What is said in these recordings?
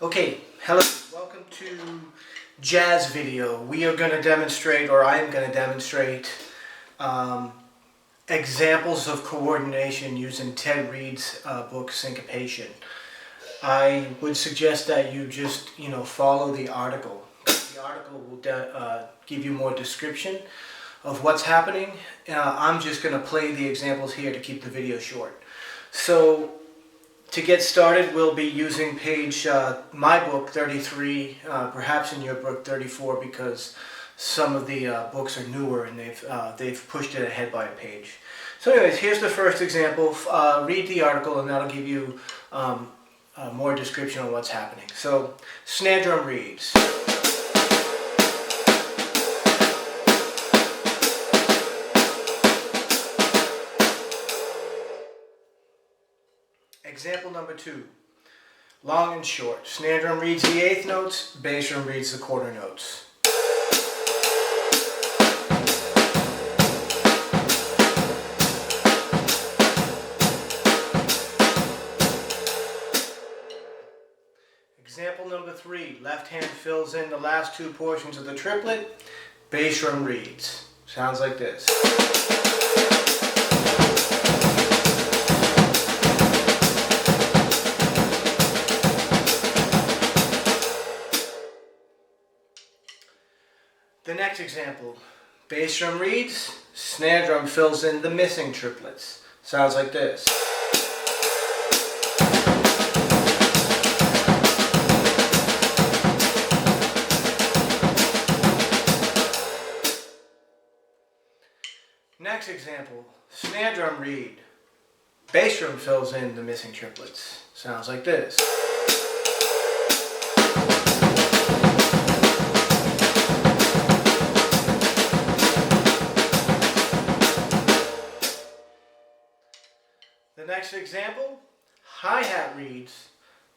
Okay, hello, welcome to jazz video. We are going to demonstrate, or I am going to demonstrate, examples of coordination using Ted Reed's book Syncopation. I would suggest that you just, follow the article. The article will give you more description of what's happening. I'm just going to play the examples here to keep the video short. So, to get started, we'll be using page, my book 33, perhaps in your book 34, because some of the books are newer and they've pushed it ahead by a page. So anyways, here's the first example. Read the article and that'll give you more description on what's happening. So, snare drum reads. Example number 2, long and short. Snare drum reads the eighth notes, bass drum reads the quarter notes. Example number 3, left hand fills in the last two portions of the triplet, bass drum reads. Sounds like this. The next example, bass drum reads, snare drum fills in the missing triplets. Sounds like this. Next example, snare drum read, bass drum fills in the missing triplets. Sounds like this. The next example, hi-hat reads,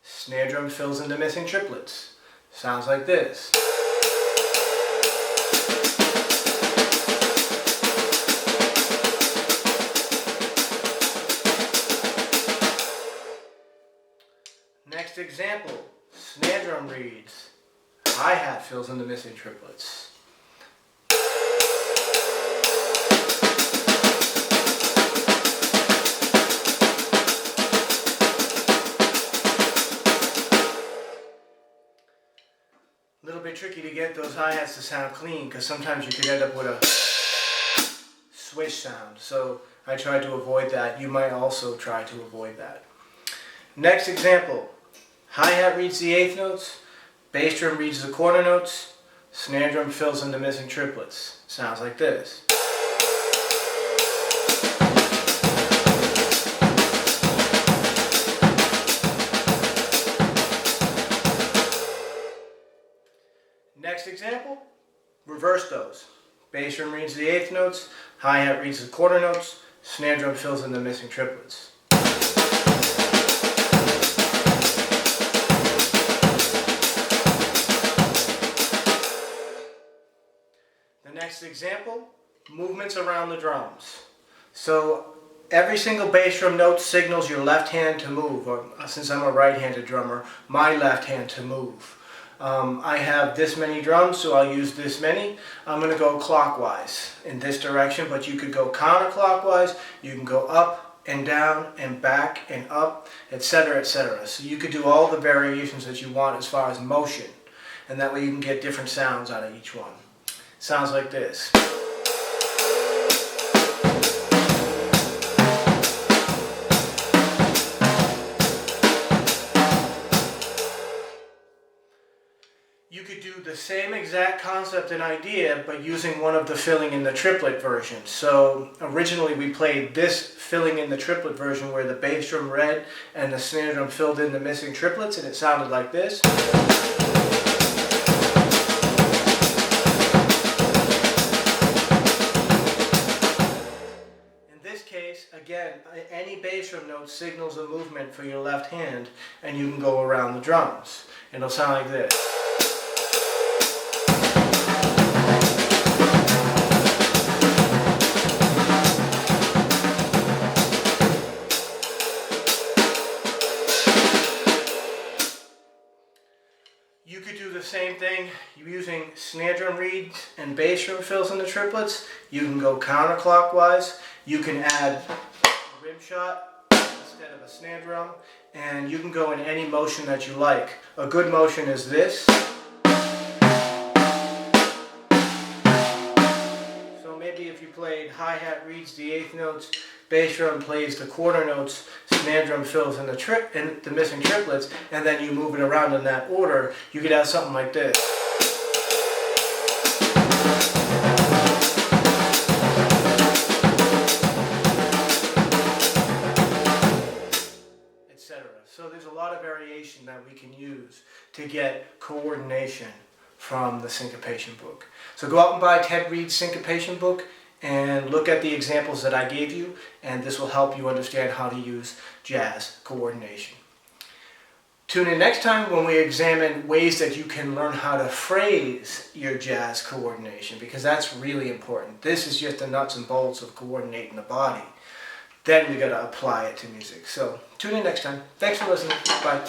snare drum fills in the missing triplets. Sounds like this. Next example, snare drum reads, hi-hat fills in the missing triplets. A little bit tricky to get those hi-hats to sound clean because sometimes you could end up with a swish sound. So I tried to avoid that. You might also try to avoid that. Next example, hi-hat reads the eighth notes, bass drum reads the quarter notes, snare drum fills in the missing triplets. Sounds like this. Next example, reverse those. Bass drum reads the eighth notes, hi-hat reads the quarter notes, snare drum fills in the missing triplets. The next example, movements around the drums. So every single bass drum note signals your left hand to move, or since I'm a right-handed drummer, my left hand to move. I have this many drums, so I'll use this many. I'm going to go clockwise in this direction, but you could go counterclockwise, you can go up and down and back and up, etc., etc. So you could do all the variations that you want as far as motion, and that way you can get different sounds out of each one. Sounds like this. You could do the same exact concept and idea, but using one of the filling in the triplet versions. So originally we played this filling in the triplet version where the bass drum read and the snare drum filled in the missing triplets, and it sounded like this. In this case, again, any bass drum note signals a movement for your left hand, and you can go around the drums. It'll sound like this. using snare drum reeds and bass drum fills in the triplets, you can go counterclockwise. You can add a rim shot instead of a snare drum, and you can go in any motion that you like. A good motion is this. So maybe if you played hi-hat reads the eighth notes, bass drum plays the quarter notes, snare drum fills in the missing triplets, and then you move it around in that order, you could have something like this. Etc. So there's a lot of variation that we can use to get coordination from the Syncopation book. So go out and buy Ted Reed's Syncopation book and look at the examples that I gave you, and this will help you understand how to use jazz coordination. Tune in next time when we examine ways that you can learn how to phrase your jazz coordination, because that's really important. This is just the nuts and bolts of coordinating the body. Then we got to apply it to music. So tune in next time. Thanks for listening. Bye.